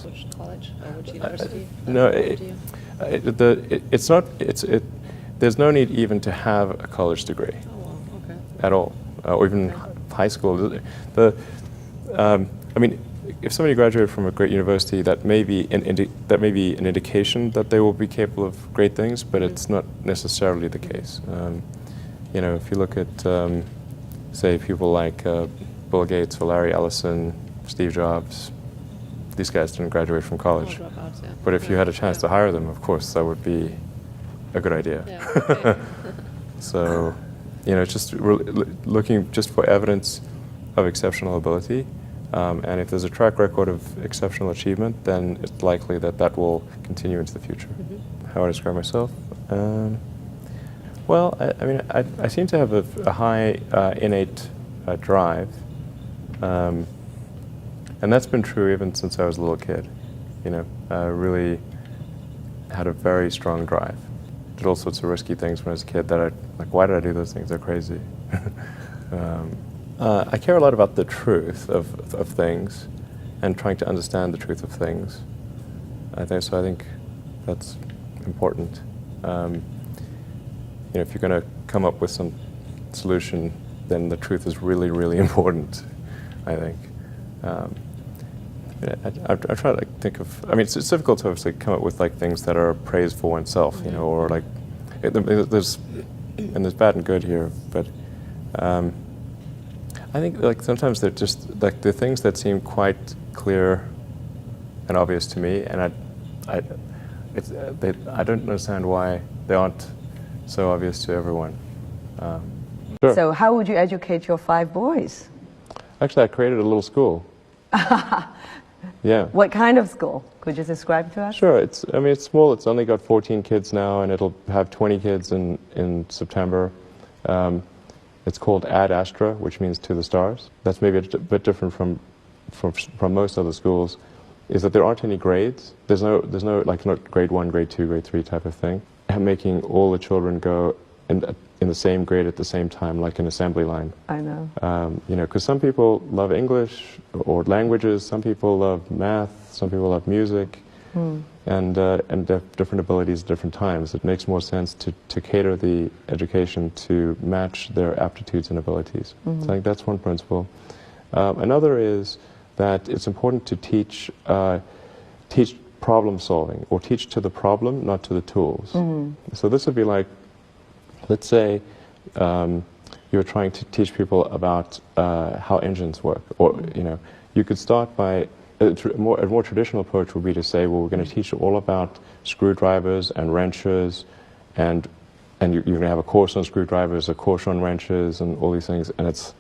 Which college or which university? No, it's not. There's no need even to have a college degree. Oh, wow, okay. At all, or even high school. I mean, if somebody graduated from a great university, that may be an indication that they will be capable of great things, but it's not necessarily the case. You know, if you look at, say, people like Bill Gates or Larry Ellison, Steve Jobs, these guys didn't graduate from college. Dropouts, yeah. But if you had a chance to hire them, of course, that would be a good idea. Yeah, okay. So, you know, it's just looking just for evidence of exceptional ability. And if there's a track record of exceptional achievement, then it's likely that that will continue into the future. How I describe myself? Well, I mean, I seem to have a high innate drive. And that's been true even since I was a little kid. You know, I really had a very strong drive. Did all sorts of risky things when I was a kid that why did I do those things? They're crazy. I care a lot about the truth of things and trying to understand the truth of things. I think that's important. You know, if you're going to come up with some solution, then the truth is really, really important, I think. I try to think of, I mean, it's difficult to obviously come up with like things that are praise for oneself, you know, or like, there's bad and good here, but I think like sometimes they're just like the things that seem quite clear and obvious to me, and I don't understand why they aren't so obvious to everyone. Sure. So how would you educate your 5 boys? Actually, I created a little school. Yeah. What kind of school? Could you describe to us? Sure. I mean, it's small. It's only got 14 kids now, and it'll have 20 kids in September. It's called Astra, which means to the stars. That's maybe a bit different from most other schools, is that there aren't any grades. There's no like not grade 1, grade 2, grade 3 type of thing. Making all the children go in the same grade at the same time, like an assembly line. I know. You know, because some people love English or languages, some people love math, some people love music, and different abilities at different times. It makes more sense to cater the education to match their aptitudes and abilities. So I think that's one principle. Another is that it's important to teach problem solving, or teach to the problem, not to the tools. So this would be like, let's say you're trying to teach people about how engines work, or you know, you could start by a more traditional approach would be to say, well, we're going to teach you all about screwdrivers and wrenches, and you're going to have a course on screwdrivers, a course on wrenches, and all these things. And this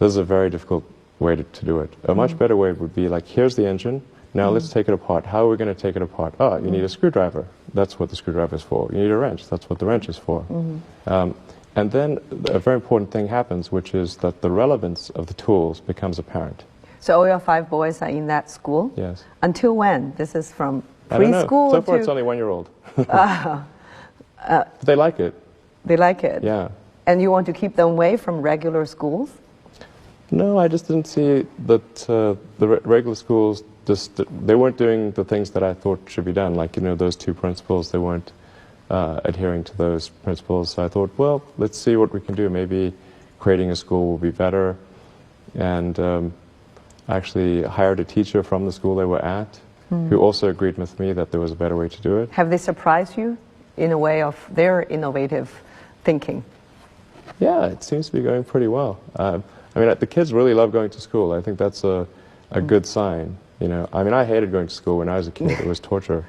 is a very difficult way to do it. A much better way would be like, here's the engine. Now let's take it apart. How are we going to take it apart? Oh, you need a screwdriver. That's what the screwdriver is for. You need a wrench. That's what the wrench is for. And then a very important thing happens, which is that the relevance of the tools becomes apparent. So all your 5 boys are in that school? Yes. Until when? This is from I don't know. preschool So far to... it's only 1-year-old. They like it. They like it? Yeah. And you want to keep them away from regular schools? No, I just didn't see that the regular schools, they weren't doing the things that I thought should be done. Like, you know, those 2 principles, they weren't adhering to those principles. So I thought, well, let's see what we can do. Maybe creating a school will be better. And I actually hired a teacher from the school they were at, who also agreed with me that there was a better way to do it. Have they surprised you in a way of their innovative thinking? Yeah, it seems to be going pretty well. I mean, the kids really love going to school. I think that's a good sign. You know, I mean, I hated going to school when I was a kid. It was torture.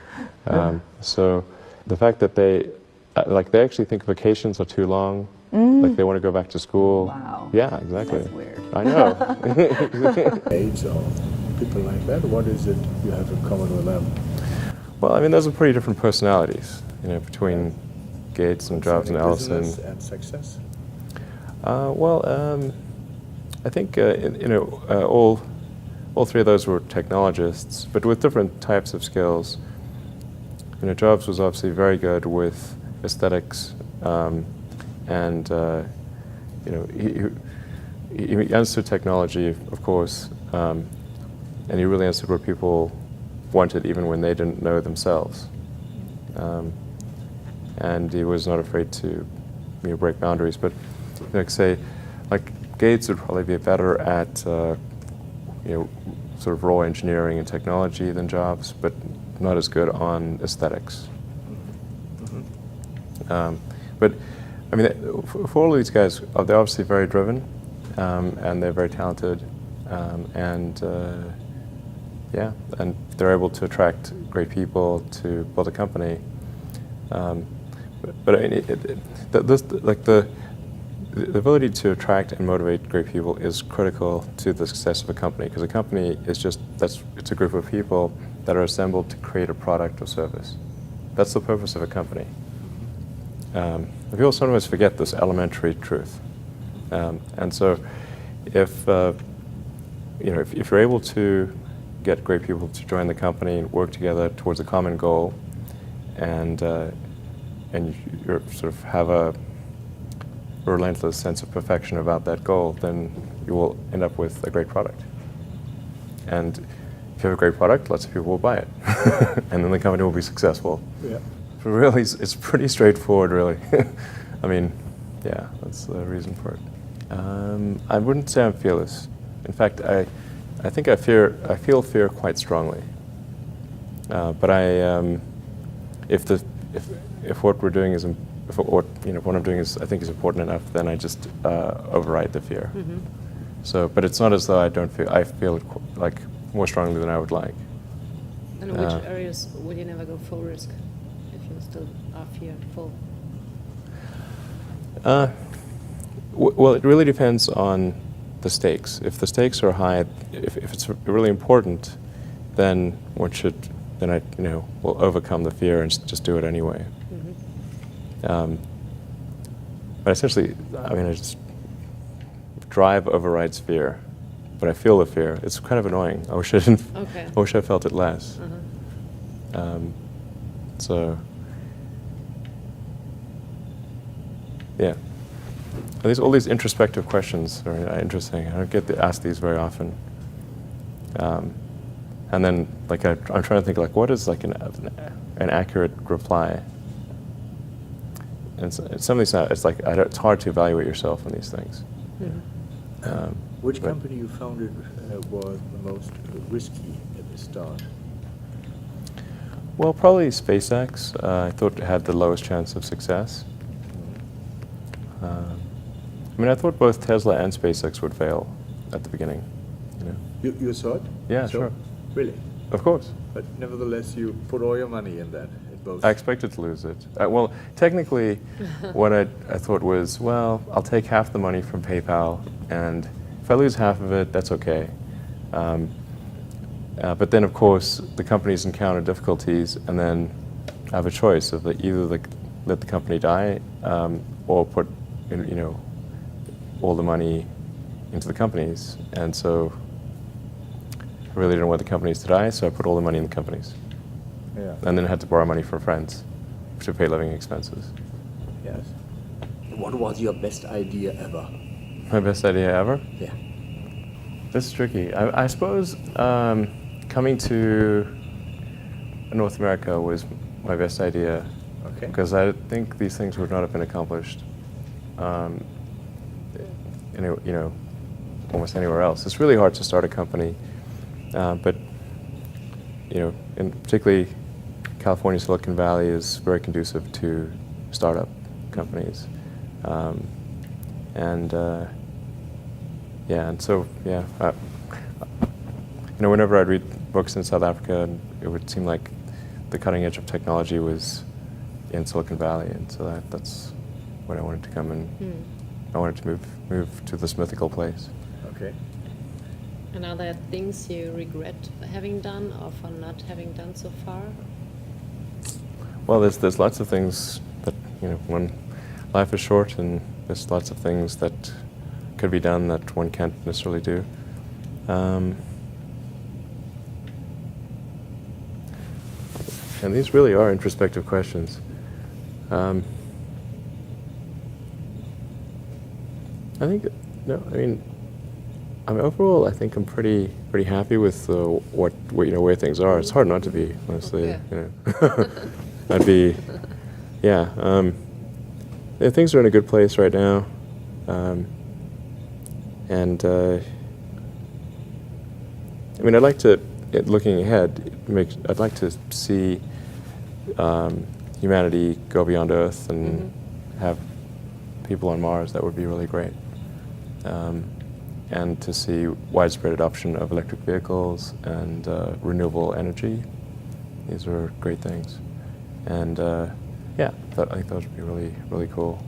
So the fact that they actually think vacations are too long, like they want to go back to school. Wow. Yeah, exactly. That's weird. I know. Age or people like that, what is it you have in common with them? Well, I mean, those are pretty different personalities, you know, between Gates and Jobs and Ellison. Business and success? I think you know, all 3 of those were technologists, but with different types of skills. You know, Jobs was obviously very good with aesthetics, and you know, he understood technology, of course, and he really understood what people wanted even when they didn't know themselves. And he was not afraid to break boundaries. But like say, like Gates would probably be better at sort of raw engineering and technology than Jobs, but not as good on aesthetics. But I mean, for all of these guys, they're obviously very driven, and they're very talented, and they're able to attract great people to build a company. But I mean, the ability to attract and motivate great people is critical to the success of a company, because a company is it's a group of people that are assembled to create a product or service. That's the purpose of a company. People sometimes forget this elementary truth, and so if you're able to get great people to join the company and work together towards a common goal, and you sort of have a relentless sense of perfection about that goal, then you will end up with a great product. And if you have a great product, lots of people will buy it, and then the company will be successful. Yeah. But really, it's pretty straightforward, really. I mean, yeah, that's the reason for it. I wouldn't say I'm fearless. In fact, I think I feel fear quite strongly. But if what we're doing is what I'm doing is I think is important enough, then I just override the fear. Mm-hmm. So, but it's not as though I feel it like more strongly than I would like. And in which areas would you never go full risk if you still are fearful? Well, it really depends on the stakes. If the stakes are high, if it's really important, then I will overcome the fear and just do it anyway. Mm-hmm. But essentially, I mean, drive overrides fear, but I feel the fear. It's kind of annoying. I wish I didn't. Okay. I wish I felt it less. Uh-huh. So, yeah. All these introspective questions are interesting. I don't get asked these very often. And then, like, I'm trying to think, like, what is like an accurate reply? And some of these, it's hard to evaluate yourself on these things. Mm-hmm. Which company you founded was the most risky at the start? Well, probably SpaceX. I thought it had the lowest chance of success. I mean, I thought both Tesla and SpaceX would fail at the beginning. You thought? Yeah, sure. Really? Of course. But nevertheless, you put all your money in that, in both. I expected to lose it. Well, technically, what I thought was, well, I'll take half the money from PayPal, and if I lose half of it, that's okay. But then, of course, the companies encounter difficulties, and then I have a choice of either let the company die or put, all the money into the companies. And so I really didn't want the companies to die, so I put all the money in the companies. Yeah. And then I had to borrow money from friends to pay living expenses. Yes. What was your best idea ever? My best idea ever? Yeah. This is tricky. I suppose coming to North America was my best idea. Okay. Because I think these things would not have been accomplished almost anywhere else. It's really hard to start a company, but in particularly California, Silicon Valley is very conducive to startup companies, and so whenever I'd read books in South Africa, it would seem like the cutting edge of technology was in Silicon Valley, and so that's when I wanted to come and I wanted to move to this mythical place. Okay. And are there things you regret having done or for not having done so far? Well, there's lots of things that, when life is short, and there's lots of things that could be done that one can't necessarily do. And these really are introspective questions. I think, I mean, overall, I think I'm pretty happy with what where things are. It's hard not to be, honestly. Yeah. You know, I'd be, yeah. Yeah, things are in a good place right now, and I mean, I'd like to, looking ahead, I'd like to see humanity go beyond Earth and have people on Mars. That would be really great. And to see widespread adoption of electric vehicles and renewable energy. These are great things. And yeah, I think those would be really, really cool.